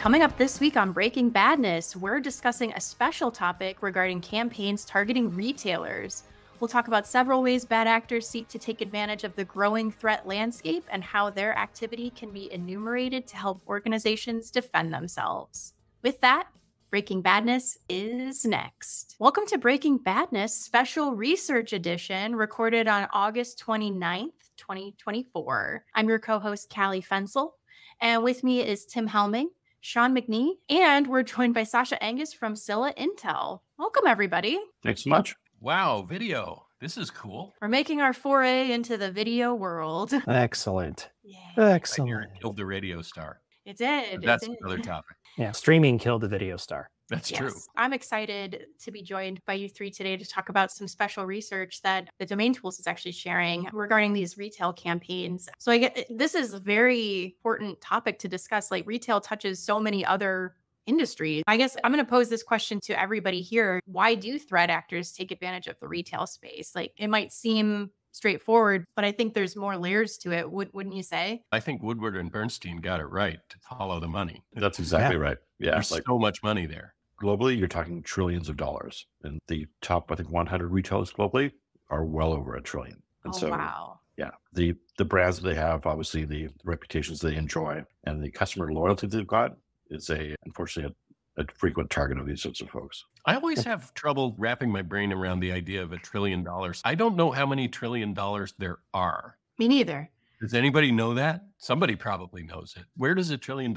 Coming up this week on Breaking Badness, we're discussing a special topic regarding campaigns targeting retailers. We'll talk about several ways bad actors seek to take advantage of the growing threat landscape and how their activity can be enumerated to help organizations defend themselves. With that, Breaking Badness is next. Welcome to Breaking Badness Special Research Edition, recorded on August 29th, 2024. I'm your co-host, Kali Fencl, and with me is Tim Helming, Sean McNee, and we're joined by Sasha Angus from Scylla Intel. Welcome, everybody. Thanks so much. Wow, video. This is cool. We're making our foray into the video world. Excellent. Yeah. Excellent. It killed the radio star. It did. That's another topic. Yeah, streaming killed the video star. That's Yes. true. I'm excited to be joined by you three today to talk about some special research that the Domain Tools is actually sharing regarding these retail campaigns. So this is a very important topic to discuss. Like, retail touches so many other industries. I guess I'm going to pose this question to everybody here. Why do threat actors take advantage of the retail space? Like, it might seem straightforward, but I think there's more layers to it. Wouldn't you say? I think Woodward and Bernstein got it right to follow the money. That's exactly right. Yeah. There's so much money there. Globally, you're talking trillions of dollars. And the top, I think, 100 retailers globally are well over $1 trillion. And Wow. Yeah, the brands that they have, obviously the reputations they enjoy, and the customer loyalty they've got is unfortunately a frequent target of these sorts of folks. I always have trouble wrapping my brain around the idea of $1 trillion. I don't know how many $1 trillion there are. Me neither. Does anybody know that? Somebody probably knows it. Where does $1 trillion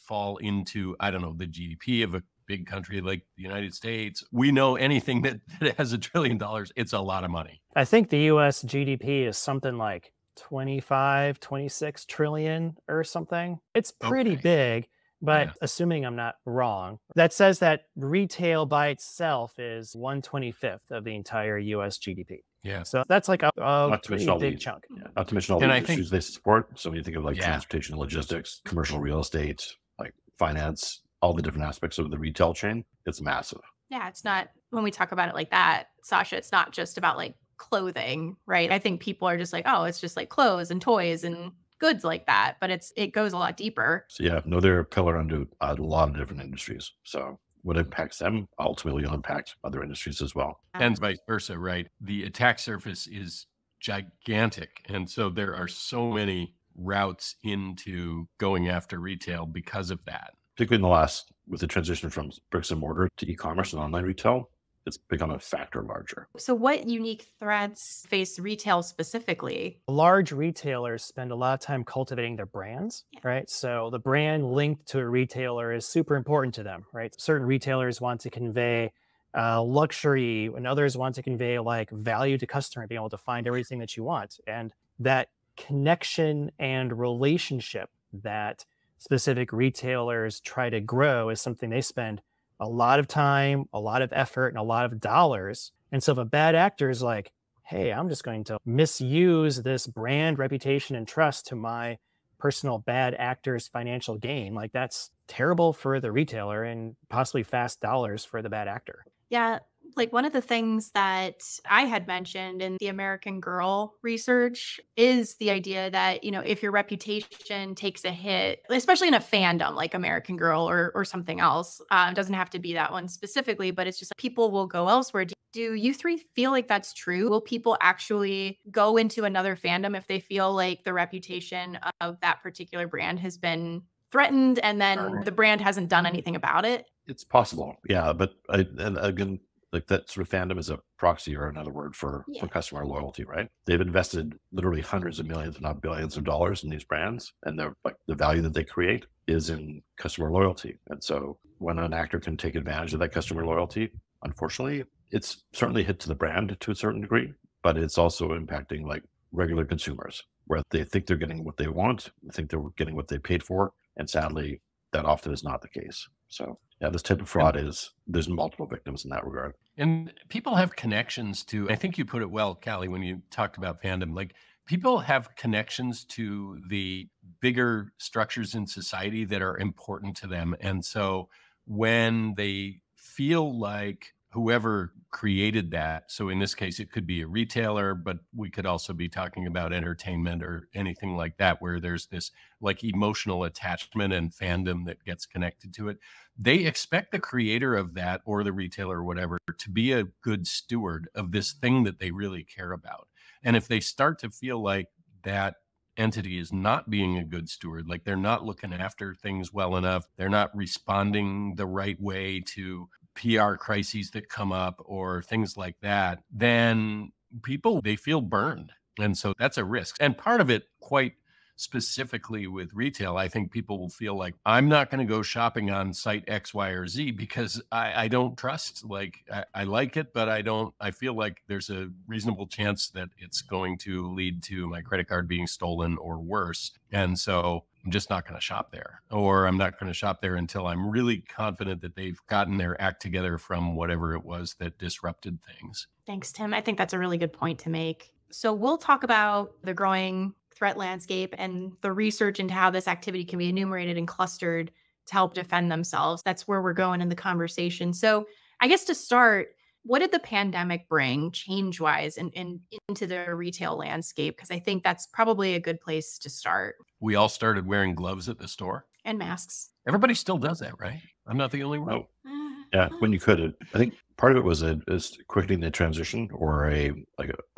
fall into, I don't know, the GDP of a big country like the United States? We know anything that has $1 trillion, it's a lot of money. I think the US GDP is something like 25, 26 trillion or something. It's pretty big, but assuming I'm not wrong, that says that retail by itself is 1/25 of the entire US GDP. Yeah. So that's like a pretty big chunk. Yeah, not to mention all the industries they support. So when you think of like transportation, logistics, commercial real estate, like finance, all the different aspects of the retail chain, it's massive. Yeah, it's not, when we talk about it like that, Sasha, it's not just about like clothing, right? I think people are just like, oh, it's just like clothes and toys and goods like that, but it goes a lot deeper. So yeah, no, they're a pillar under a lot of different industries. So what impacts them ultimately will impact other industries as well. And vice versa, right? The attack surface is gigantic. And so there are so many routes into going after retail because of that. Particularly with the transition from bricks and mortar to e-commerce and online retail, it's become a factor larger. So what unique threats face retail specifically? Large retailers spend a lot of time cultivating their brands, right? So the brand linked to a retailer is super important to them, right? Certain retailers want to convey luxury, and others want to convey like value to customer, being able to find everything that you want. And that connection and relationship that specific retailers try to grow is something they spend a lot of time, a lot of effort, and a lot of dollars. And so if a bad actor is like, hey, I'm just going to misuse this brand reputation and trust to my personal bad actor's financial gain, like that's terrible for the retailer and possibly fast dollars for the bad actor. Yeah. Like, one of the things that I had mentioned in the American Girl research is the idea that, if your reputation takes a hit, especially in a fandom like American Girl or something else, it doesn't have to be that one specifically, but it's just like people will go elsewhere. Do you three feel like that's true? Will people actually go into another fandom if they feel like the reputation of that particular brand has been threatened and then the brand hasn't done anything about it? It's possible. Yeah. But again, like that sort of fandom is a proxy or another word for customer loyalty, right? They've invested literally hundreds of millions, if not billions of dollars in these brands. And the value that they create is in customer loyalty. And so when an actor can take advantage of that customer loyalty, unfortunately, it's certainly hit to the brand to a certain degree, but it's also impacting like regular consumers where they think they're getting what they want, they think they're getting what they paid for. And sadly, that often is not the case. So yeah, this type of fraud there's multiple victims in that regard. And people have connections to, I think you put it well, Kali, when you talked about fandom, like people have connections to the bigger structures in society that are important to them. And so when they feel like whoever created that. So in this case, it could be a retailer, but we could also be talking about entertainment or anything like that, where there's this like emotional attachment and fandom that gets connected to it. They expect the creator of that or the retailer or whatever to be a good steward of this thing that they really care about. And if they start to feel like that entity is not being a good steward, like they're not looking after things well enough, they're not responding the right way to PR crises that come up or things like that, then people, they feel burned. And so that's a risk. And part of it, quite specifically with retail, I think people will feel like, I'm not going to go shopping on site X, Y, or Z because I don't trust, like, I like it, but I feel like there's a reasonable chance that it's going to lead to my credit card being stolen or worse. And so I'm just not going to shop there, or I'm not going to shop there until I'm really confident that they've gotten their act together from whatever it was that disrupted things. Thanks, Tim. I think that's a really good point to make. So we'll talk about the growing threat landscape and the research into how this activity can be enumerated and clustered to help defend themselves. That's where we're going in the conversation. So I guess to start, what did the pandemic bring change-wise into the retail landscape? Because I think that's probably a good place to start. We all started wearing gloves at the store. And masks. Everybody still does that, right? I'm not the only one. Oh, yeah, when you could. I think part of it was is quickening the transition, or an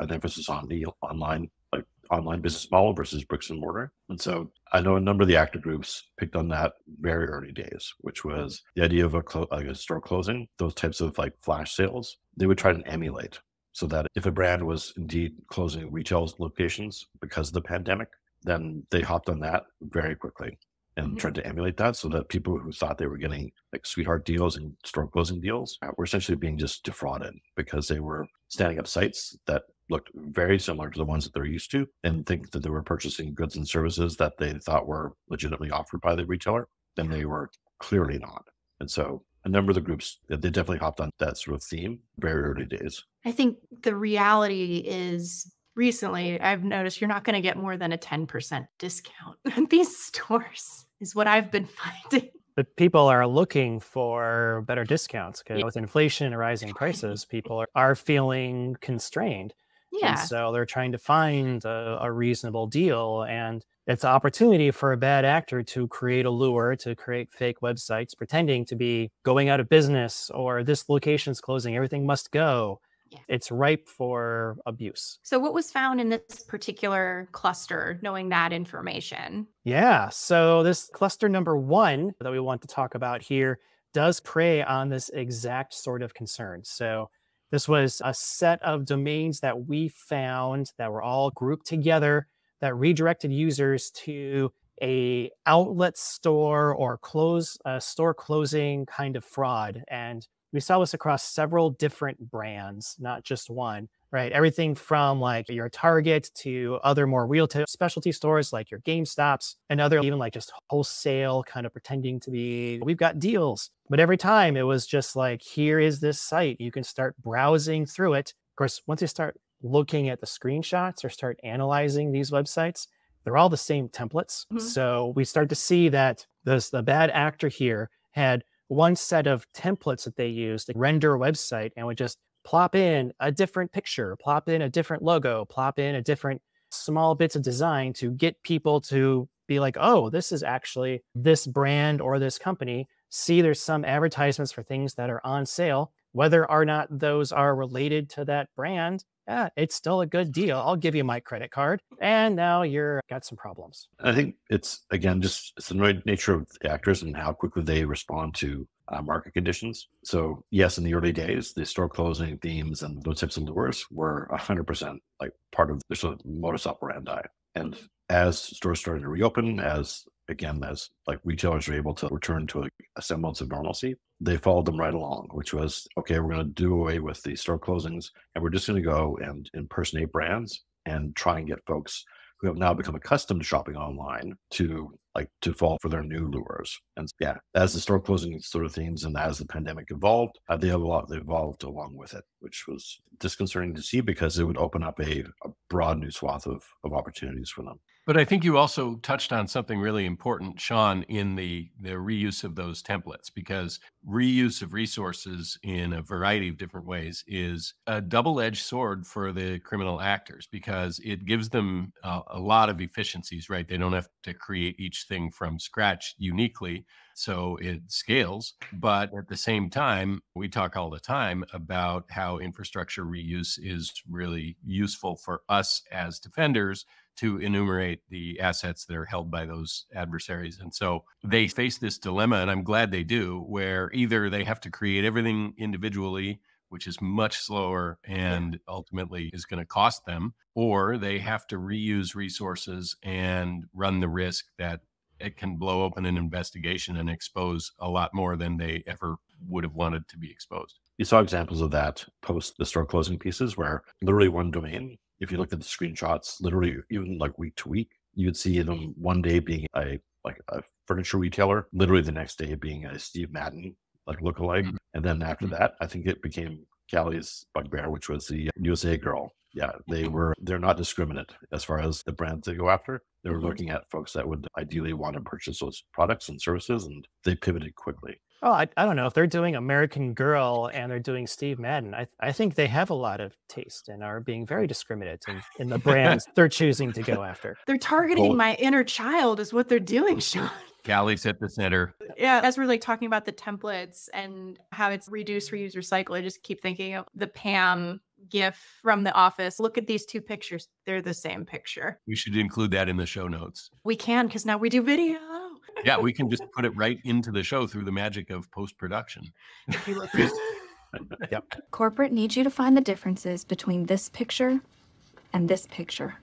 emphasis on the online business model versus bricks and mortar. And so I know a number of the actor groups picked on that very early days, which was the idea of a store closing, those types of like flash sales, they would try to emulate, so that if a brand was indeed closing retail locations because of the pandemic, then they hopped on that very quickly and tried to emulate that, so that people who thought they were getting like sweetheart deals and store closing deals were essentially being just defrauded, because they were standing up sites that looked very similar to the ones that they're used to and think that they were purchasing goods and services that they thought were legitimately offered by the retailer, then they were clearly not. And so a number of the groups, they definitely hopped on that sort of theme very early days. I think the reality is, recently, I've noticed you're not going to get more than a 10% discount at these stores, is what I've been finding. But people are looking for better discounts, because with inflation and rising prices, people are feeling constrained. Yeah. And so they're trying to find a reasonable deal. And it's an opportunity for a bad actor to create a lure, to create fake websites, pretending to be going out of business, or this location's closing, everything must go. Yeah. It's ripe for abuse. So what was found in this particular cluster, knowing that information? Yeah, so this cluster number 1 that we want to talk about here does prey on this exact sort of concern. So this was a set of domains that we found that were all grouped together that redirected users to a outlet store or store closing kind of fraud. And we saw this across several different brands, not just one, right? Everything from like your Target to other more retail specialty stores like your GameStops, and other even like just wholesale, kind of pretending to be, we've got deals. But every time it was just like, here is this site. You can start browsing through it. Of course, once you start looking at the screenshots or start analyzing these websites, they're all the same templates. So we start to see that the bad actor here had one set of templates that they used to render a website, and would just plop in a different picture, plop in a different logo, plop in a different small bits of design to get people to be like, oh, this is actually this brand or this company. See, there's some advertisements for things that are on sale. Whether or not those are related to that brand, yeah, it's still a good deal. I'll give you my credit card. And now you're got some problems. I think it's, again, just it's the nature of the actors and how quickly they respond to market conditions. So yes, in the early days, the store closing themes and those types of lures were 100% like part of the sort of modus operandi. And as stores started to reopen, as like retailers were able to return to a semblance of normalcy, they followed them right along, which was, okay, we're going to do away with the store closings, and we're just going to go and impersonate brands and try and get folks who have now become accustomed to shopping online to fall for their new lures. And yeah, as the store closing sort of themes and as the pandemic evolved, they evolved along with it, which was disconcerting to see, because it would open up a broad new swath of opportunities for them. But I think you also touched on something really important, Sean, in the reuse of those templates, because reuse of resources in a variety of different ways is a double-edged sword for the criminal actors, because it gives them a lot of efficiencies, right? They don't have to create each thing from scratch uniquely, so it scales. But at the same time, we talk all the time about how infrastructure reuse is really useful for us as defenders to enumerate the assets that are held by those adversaries. And so they face this dilemma, and I'm glad they do, where either they have to create everything individually, which is much slower and ultimately is going to cost them, or they have to reuse resources and run the risk that it can blow open an investigation and expose a lot more than they ever would have wanted to be exposed. You saw examples of that post the store closing pieces where literally one domain, if you look at the screenshots, literally even like week to week, you would see them one day being a furniture retailer, literally the next day being a Steve Madden like lookalike. Mhm. And then after that, I think it became Kali's bugbear, which was the USA girl. Yeah, they're not discriminate as far as the brands they go after. They were looking at folks that would ideally want to purchase those products and services, and they pivoted quickly. Oh, I don't know if they're doing American Girl and they're doing Steve Madden. I think they have a lot of taste and are being very discriminate in the brands they're choosing to go after. They're targeting my inner child is what they're doing, Sean. Kali's at the center. Yeah, as we're like talking about the templates and how it's reduce, reuse, recycle, I just keep thinking of the Pam GIF from The Office. Look at these two pictures. They're the same picture. We should include that in the show notes. We can, because now we do video. Yeah, we can just put it right into the show through the magic of post-production. If you look. Yep. Corporate needs you to find the differences between this picture and this picture.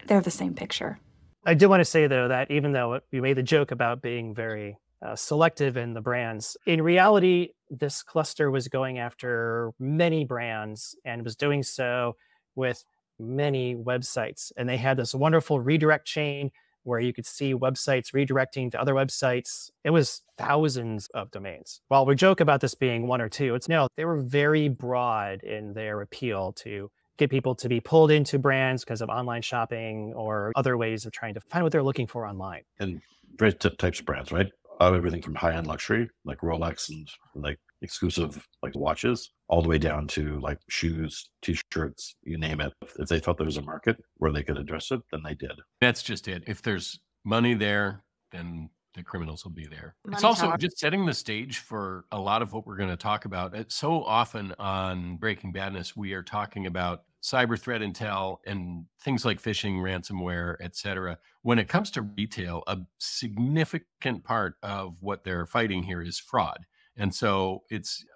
They're the same picture. I do want to say, though, that even though we made the joke about being very selective in the brands, in reality, this cluster was going after many brands and was doing so with many websites. And they had this wonderful redirect chain where you could see websites redirecting to other websites. It was thousands of domains. While we joke about this being one or two, they were very broad in their appeal to get people to be pulled into brands because of online shopping or other ways of trying to find what they're looking for online. And various types of brands, right? Everything from high-end luxury, like Rolex and like exclusive like watches, all the way down to like shoes, t-shirts, you name it. If they thought there was a market where they could address it, then they did. That's just it. If there's money there, then the criminals will be there. It's Money also talk. just setting the stage for a lot of what we're going to talk about. So often on Breaking Badness, we are talking about cyber threat intel and things like phishing, ransomware, et cetera. When it comes to retail, a significant part of what they're fighting here is fraud. And so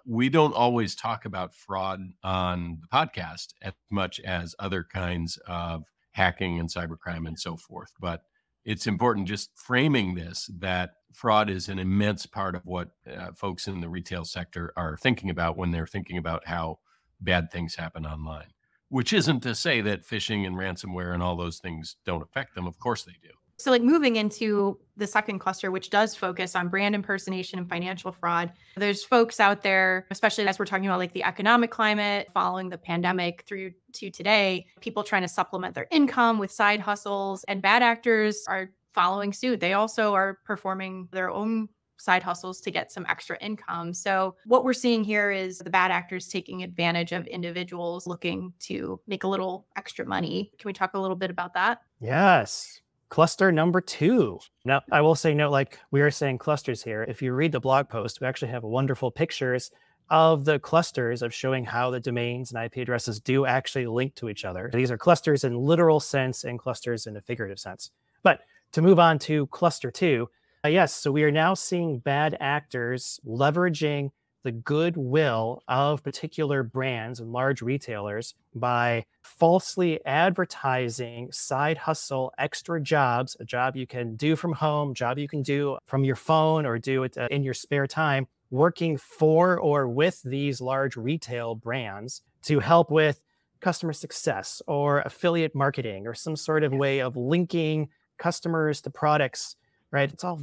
we don't always talk about fraud on the podcast as much as other kinds of hacking and cybercrime and so forth. But it's important just framing this, that fraud is an immense part of what folks in the retail sector are thinking about when they're thinking about how bad things happen online, which isn't to say that phishing and ransomware and all those things don't affect them. Of course they do. So like moving into the second cluster, which does focus on brand impersonation and financial fraud, there's folks out there, especially as we're talking about like the economic climate following the pandemic through to today, people trying to supplement their income with side hustles, and bad actors are following suit. They also are performing their own side hustles to get some extra income. So what we're seeing here is the bad actors taking advantage of individuals looking to make a little extra money. Can we talk a little bit about that? Yes. Cluster number 2. Now, I will say, note, like we are saying clusters here. If you read the blog post, we actually have wonderful pictures of the clusters of showing how the domains and IP addresses do actually link to each other. These are clusters in literal sense and clusters in a figurative sense. But to move on to cluster 2, yes, so we are now seeing bad actors leveraging the goodwill of particular brands and large retailers by falsely advertising side hustle, extra jobs, a job you can do from home, job you can do from your phone or do it in your spare time, working for or with these large retail brands to help with customer success or affiliate marketing or some sort of way of linking customers to products, right? It's all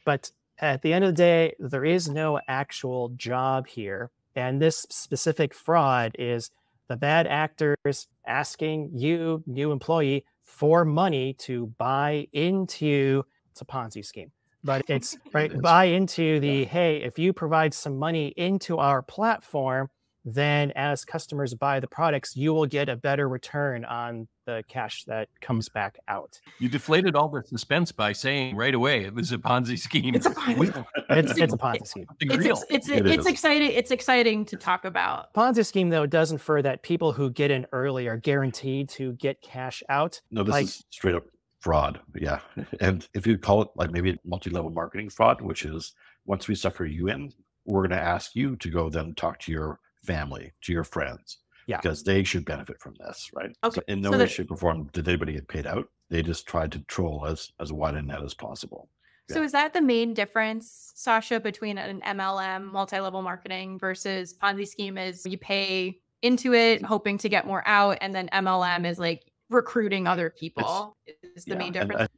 but at the end of the day, there is no actual job here. And this specific fraud is the bad actors asking you, new employee, for money to buy into, it's a Ponzi scheme, but it's right, buy into the, hey, if you provide some money into our platform, then as customers buy the products, you will get a better return on the cash that comes back out. You deflated all the suspense by saying right away it was a Ponzi scheme. It's a Ponzi. It's a Ponzi scheme. It's exciting. It's exciting to talk about. Ponzi scheme, though, does infer that people who get in early are guaranteed to get cash out. No, this is straight up fraud. Yeah. And if you call it like maybe multi-level marketing fraud, which is once we sucker you in, we're going to ask you to go then talk to your family, to your friends, because they should benefit from this, right? Okay. So in no way, shape, or form did anybody get paid out. They just tried to troll as wide a net as possible. So is that the main difference, Sasha, between an MLM, multi-level marketing, versus Ponzi scheme? Is you pay into it hoping to get more out, and then MLM is like recruiting other people is the main difference.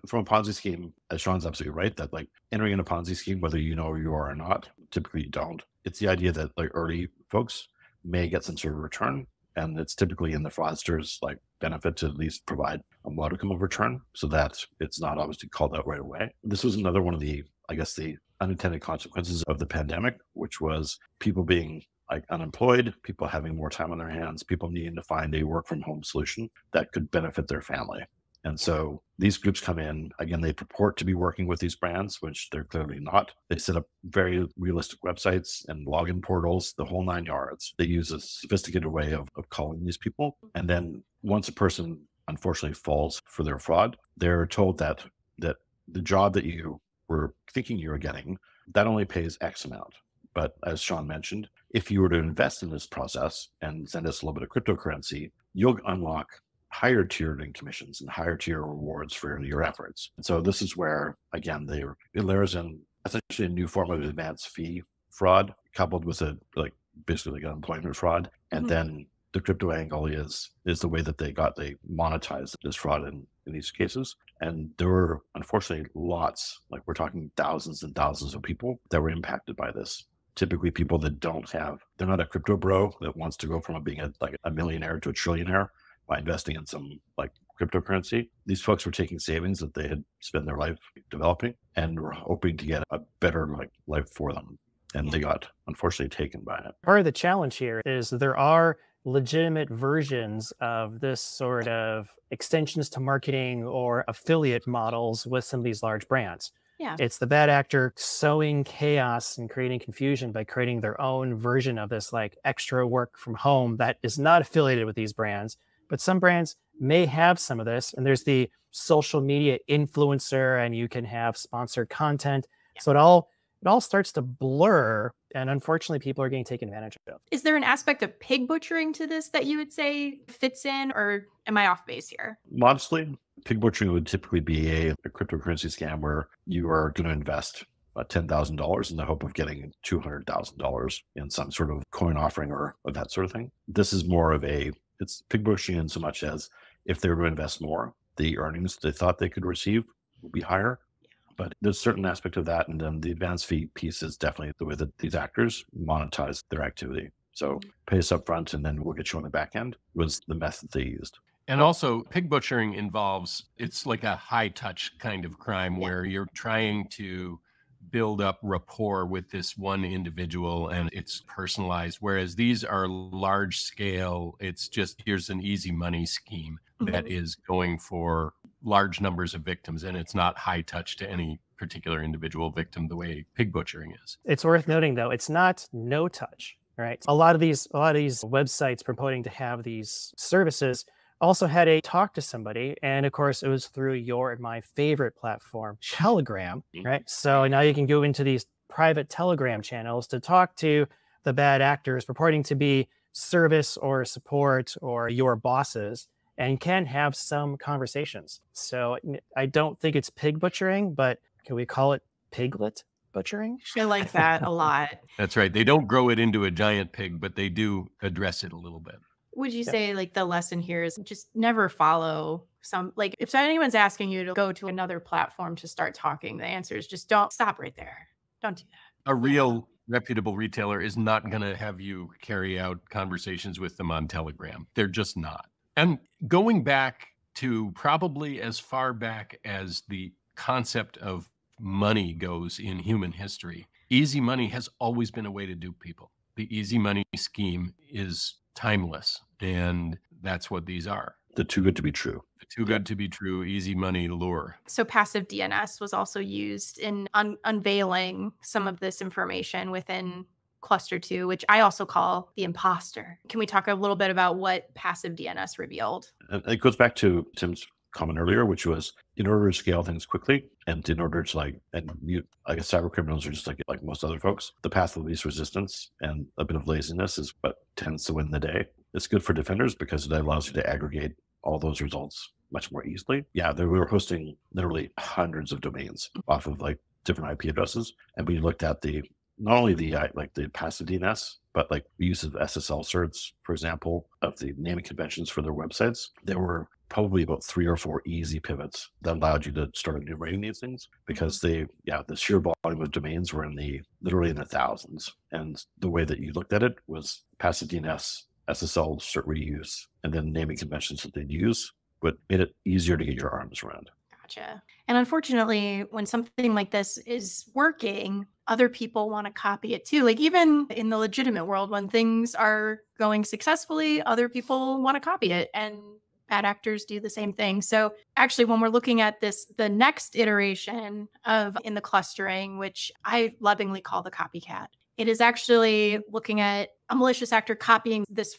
From a Ponzi scheme, as Sean's absolutely right, that like entering in a Ponzi scheme, whether you know you are or not, typically you don't. It's the idea that like early folks may get some sort of return, and it's typically in the fraudster's like benefit to at least provide a modicum of return so that it's not obviously called out right away. This was another one of the, I guess, the unintended consequences of the pandemic, which was people being like unemployed, people having more time on their hands, people needing to find a work from home solution that could benefit their family. And so these groups come in, again, they purport to be working with these brands, which they're clearly not. They set up very realistic websites and login portals, the whole 9 yards. They use a sophisticated way of calling these people. And then once a person unfortunately falls for their fraud, they're told that the job that you were thinking you were getting, that only pays X amount. But as Sean mentioned, if you were to invest in this process and send us a little bit of cryptocurrency, you'll unlock higher tiered commissions and higher tier rewards for your efforts. And so this is where, again, it layers in essentially a new form of advance fee fraud coupled with basically like unemployment fraud. And then the crypto angle is the way that they monetized this fraud in these cases. And there were unfortunately lots, like we're talking thousands and thousands of people that were impacted by this. Typically people that they're not a crypto bro that wants to go from being a millionaire to a trillionaire by investing in some like cryptocurrency. These folks were taking savings that they had spent their life developing and were hoping to get a better life for them. And they got unfortunately taken by it. Part of the challenge here is there are legitimate versions of this sort of extensions to marketing or affiliate models with some of these large brands. Yeah. It's the bad actor sowing chaos and creating confusion by creating their own version of this like extra work from home that is not affiliated with these brands. But some brands may have some of this, and there's the social media influencer, and you can have sponsored content. Yeah. So it all starts to blur, and unfortunately, people are getting taken advantage of. Is there an aspect of pig butchering to this that you would say fits in, or am I off base here? Modestly, pig butchering would typically be a cryptocurrency scam where you are going to invest $10,000 in the hope of getting $200,000 in some sort of coin offering or that sort of thing. This is more of it's pig butchering in so much as if they were to invest more, the earnings they thought they could receive would be higher. But there's a certain aspect of that. And then the advance fee piece is definitely the way that these actors monetize their activity. So pay us up front and then we'll get you on the back end was the method they used. And also pig butchering it's like a high touch kind of crime where you're trying to build up rapport with this one individual and it's personalized. Whereas these are large scale. It's just, here's an easy money scheme that is going for large numbers of victims. And it's not high touch to any particular individual victim the way pig butchering is. It's worth noting though, it's not no touch, right? A lot of these websites purporting to have these services also had a talk to somebody. And of course, it was through your and my favorite platform, Telegram, right? So now you can go into these private Telegram channels to talk to the bad actors purporting to be service or support or your bosses and can have some conversations. So I don't think it's pig butchering, but can we call it piglet butchering? I like that a lot. That's right. They don't grow it into a giant pig, but they do address it a little bit. Would you say like the lesson here is just never follow like if anyone's asking you to go to another platform to start talking, the answer is just don't stop right there. Don't do that. A real reputable retailer is not going to have you carry out conversations with them on Telegram. They're just not. And going back to probably as far back as the concept of money goes in human history. Easy money has always been a way to dupe people. The easy money scheme is timeless, and that's what these are. The too good to be true. The too good to be true, easy money lure. So passive DNS was also used in unveiling some of this information within cluster 2, which I also call the imposter. Can we talk a little bit about what passive DNS revealed? And it goes back to Tim's comment earlier, which was in order to scale things quickly and in order to I guess cyber criminals are just like most other folks. The path of least resistance and a bit of laziness is what tends to win the day. It's good for defenders because it allows you to aggregate all those results much more easily. Yeah, we were hosting literally hundreds of domains off of like different IP addresses, and we looked at not only the passive DNS, but like the use of SSL certs, for example, of the naming conventions for their websites. There were probably about 3 or 4 easy pivots that allowed you to start enumerating these things because the sheer volume of domains were literally in the thousands. And the way that you looked at it was passive DNS, SSL cert reuse, and then naming conventions that they'd use, but made it easier to get your arms around. Gotcha. And unfortunately, when something like this is working, other people want to copy it too. Like even in the legitimate world, when things are going successfully, other people want to copy it, and bad actors do the same thing. So actually, when we're looking at the next iteration in the clustering, which I lovingly call the copycat, it is actually looking at a malicious actor copying this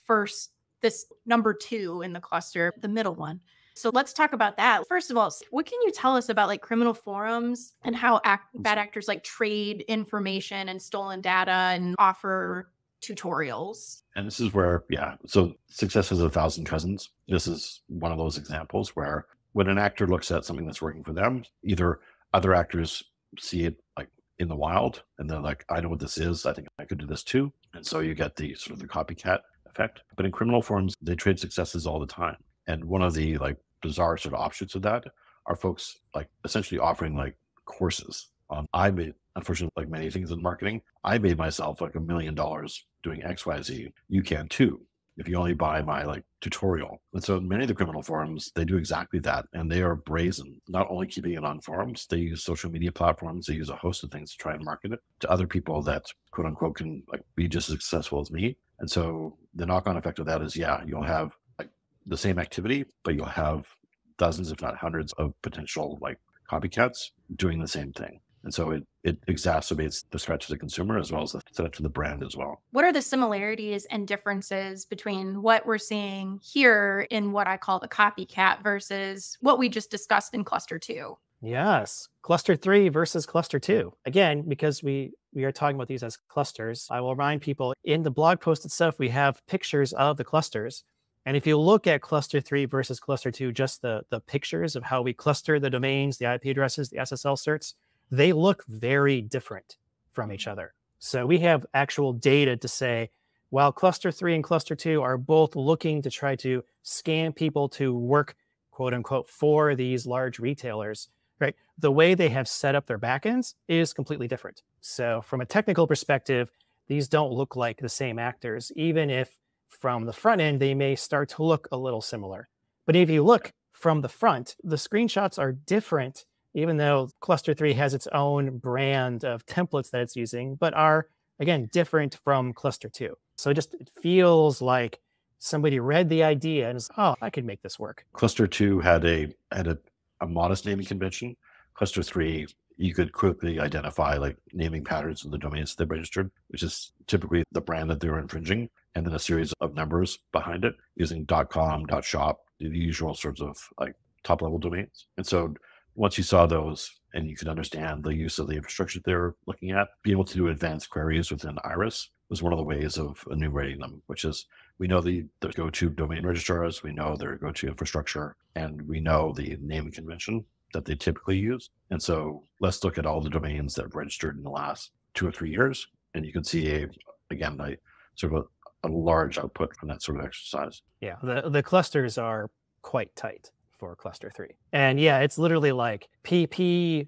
number 2 in the cluster, the middle one. So let's talk about that. First of all, what can you tell us about like criminal forums and how bad actors like trade information and stolen data and offer tutorials? And this is where, so success has 1,000 cousins. This is one of those examples where when an actor looks at something that's working for them, either other actors see it like in the wild and they're like, I know what this is. I think I could do this too. And so you get the sort of the copycat effect. But in criminal forums, they trade successes all the time. And one of the like bizarre sort of offshoots of that are folks like essentially offering like courses on unfortunately, like many things in marketing, I made myself like $1 million doing XYZ. You can too, if you only buy my like tutorial. And so many of the criminal forums, they do exactly that. And they are brazen, not only keeping it on forums, they use social media platforms, they use a host of things to try and market it to other people that quote unquote can like be just as successful as me. And so the knock-on effect of that is, you'll have like the same activity, but you'll have dozens, if not hundreds of potential like copycats doing the same thing. And so it exacerbates the threat to the consumer as well as the threat to the brand as well. What are the similarities and differences between what we're seeing here in what I call the copycat versus what we just discussed in cluster 2? Yes, cluster 3 versus cluster 2. Again, because we are talking about these as clusters, I will remind people in the blog post itself, we have pictures of the clusters. And if you look at cluster 3 versus cluster 2, just the pictures of how we cluster the domains, the IP addresses, the SSL certs, they look very different from each other. So we have actual data to say, while cluster 3 and cluster 2 are both looking to try to scam people to work, quote unquote, for these large retailers, right? The way they have set up their backends is completely different. So from a technical perspective, these don't look like the same actors, even if from the front end, they may start to look a little similar. But if you look from the front, the screenshots are different, even though cluster 3 has its own brand of templates that it's using, but are, again, different from cluster 2. So it feels like somebody read the idea and is, oh, I could make this work. Cluster 2 had a modest naming convention. Cluster 3, you could quickly identify like naming patterns of the domains they registered, which is typically the brand that they're infringing, and then a series of numbers behind it using .com, .shop, the usual sorts of like top level domains. And so once you saw those and you could understand the use of the infrastructure they're looking at, be able to do advanced queries within Iris was one of the ways of enumerating them, which is we know the go-to domain registrars, we know their go-to infrastructure, and we know the naming convention that they typically use. And so let's look at all the domains that have registered in the last 2 or 3 years. And you can see a large output from that sort of exercise. Yeah, the clusters are quite tight for cluster 3. And yeah, it's literally like PP22,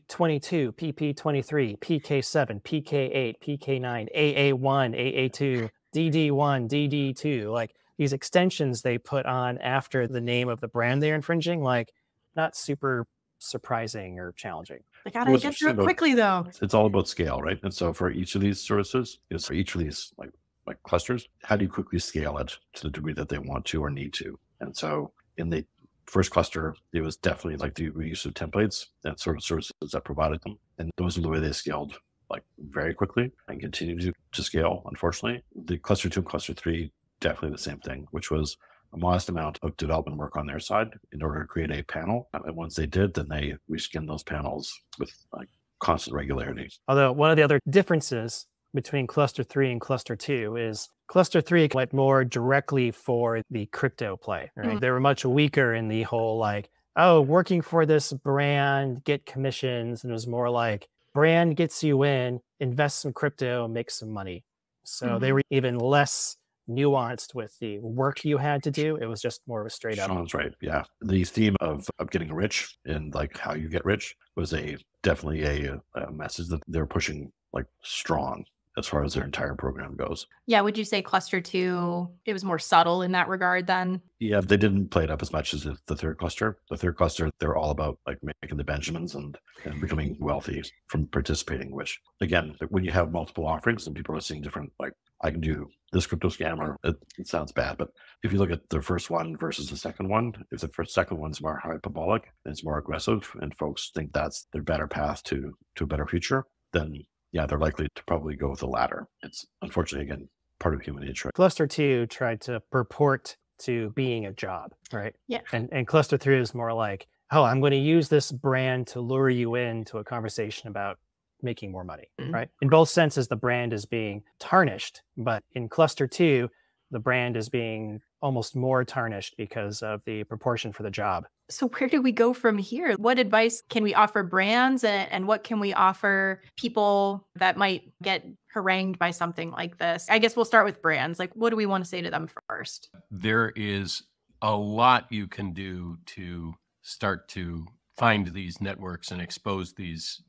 PP23, PK7, PK8, PK9, AA1, AA2, DD1, DD2. Like these extensions they put on after the name of the brand they're infringing, like not super surprising or challenging. They gotta get through it quickly though. It's all about scale, right? And so for each of these services, for each of these like clusters, how do you quickly scale it to the degree that they want to or need to? And so in the first cluster, it was definitely like the reuse of templates and sort of services that provided them. And those are the way they scaled like very quickly and continue to scale, unfortunately. The cluster 2 and cluster 3, definitely the same thing, which was a modest amount of development work on their side in order to create a panel. And once they did, then they reskinned those panels with like constant regularity. Although one of the other differences between cluster 3 and cluster 2 is cluster 3 went more directly for the crypto play, right? They were much weaker in the whole like, oh, working for this brand, get commissions. And it was more like brand gets you in, invest some crypto, make some money. So they were even less nuanced with the work you had to do. It was just more of a straight up. Sean's right. Yeah. The theme of getting rich and like how you get rich was definitely a message that they're pushing like strong as far as their entire program goes. Yeah. Would you say cluster 2, it was more subtle in that regard then? Yeah, they didn't play it up as much as the third cluster. The third cluster, they're all about like making the Benjamins and becoming wealthy from participating, which again, when you have multiple offerings and people are seeing different, like I can do this crypto scammer, it sounds bad, but if you look at the first one versus the second one, if the second one's more hyperbolic, it's more aggressive, and folks think that's their better path to a better future, then yeah, they're likely to probably go with the latter. It's unfortunately, again, part of human nature. Cluster 2 tried to purport to being a job, right? Yeah. And cluster 3 is more like, oh, I'm going to use this brand to lure you into a conversation about making more money, right? In both senses, the brand is being tarnished, but in cluster 2, the brand is being almost more tarnished because of the proportion for the job. So where do we go from here? What advice can we offer brands and what can we offer people that might get harangued by something like this? I guess we'll start with brands. Like, what do we want to say to them first? There is a lot you can do to start to find these networks and expose these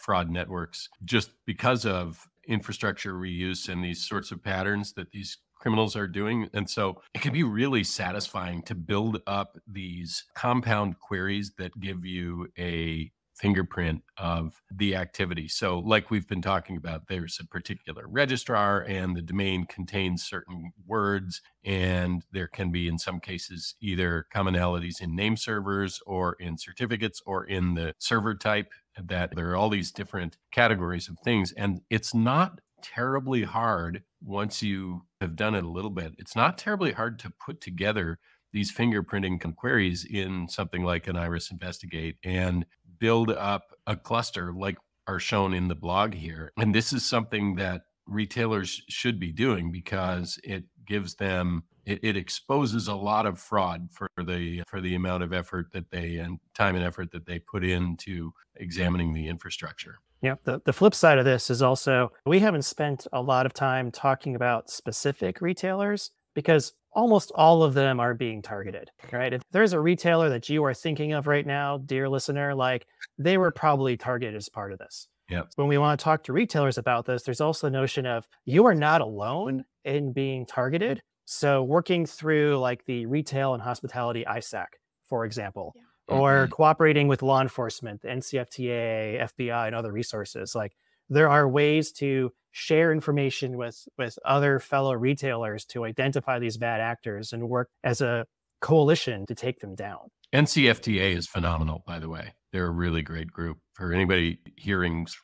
fraud networks just because of infrastructure reuse and these sorts of patterns that these criminals are doing. And so it can be really satisfying to build up these compound queries that give you a fingerprint of the activity. So like we've been talking about, there's a particular registrar and the domain contains certain words, and there can be in some cases either commonalities in name servers or in certificates or in the server type, that there are all these different categories of things. And it's not terribly hard once you have done it a little bit. It's not terribly hard to put together these fingerprinting queries in something like an Iris Investigate and build up a cluster like are shown in the blog here. And this is something that retailers should be doing because it gives them, it exposes a lot of fraud for the amount of effort that they and time and effort that they put into examining the infrastructure. Yeah, the flip side of this is also, we haven't spent a lot of time talking about specific retailers because almost all of them are being targeted, right? If there's a retailer that you are thinking of right now, dear listener, like they were probably targeted as part of this. Yep. When we want to talk to retailers about this, there's also the notion of you are not alone in being targeted. So working through like the retail and hospitality ISAC, for example, or cooperating with law enforcement, the NCFTA, FBI, and other resources. Like there are ways to share information with other fellow retailers to identify these bad actors and work as a coalition to take them down. NCFTA is phenomenal, by the way. They're a really great group. For anybody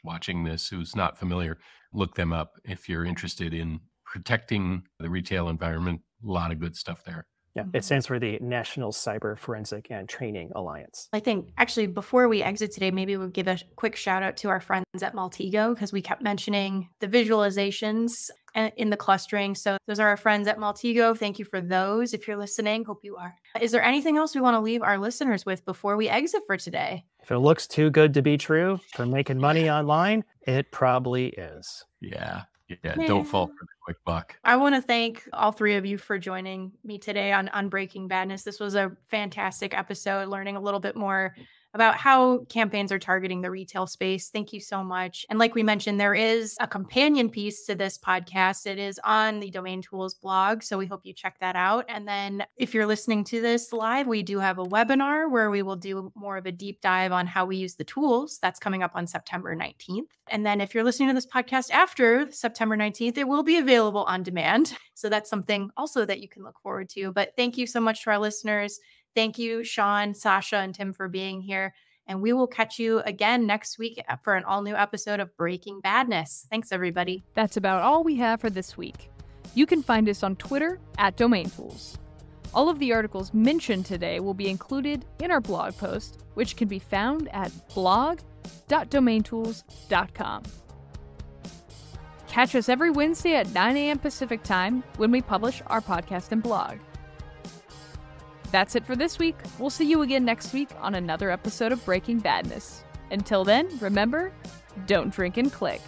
watching this who's not familiar, look them up if you're interested in protecting the retail environment. A lot of good stuff there. Yeah, it stands for the National Cyber Forensic and Training Alliance. I think actually before we exit today, maybe we'll give a quick shout out to our friends at Maltego because we kept mentioning the visualizations in the clustering. So those are our friends at Maltego. Thank you for those. If you're listening, hope you are. Is there anything else we want to leave our listeners with before we exit for today? If it looks too good to be true for making money online, it probably is. Yeah. Don't fall for the quick buck. I want to thank all three of you for joining me today on Breaking Badness. This was a fantastic episode, learning a little bit more about how campaigns are targeting the retail space. Thank you so much. And like we mentioned, there is a companion piece to this podcast. It is on the Domain Tools blog, so we hope you check that out. And then if you're listening to this live, we do have a webinar where we will do more of a deep dive on how we use the tools. That's coming up on September 19th. And then if you're listening to this podcast after September 19th, it will be available on demand. So that's something also that you can look forward to. But thank you so much to our listeners. Thank you, Sean, Sasha, and Tim for being here. And we will catch you again next week for an all-new episode of Breaking Badness. Thanks, everybody. That's about all we have for this week. You can find us on Twitter @DomainTools. All of the articles mentioned today will be included in our blog post, which can be found at blog.domaintools.com. Catch us every Wednesday at 9 a.m. Pacific Time when we publish our podcast and blog. That's it for this week. We'll see you again next week on another episode of Breaking Badness. Until then, remember, don't drink and click.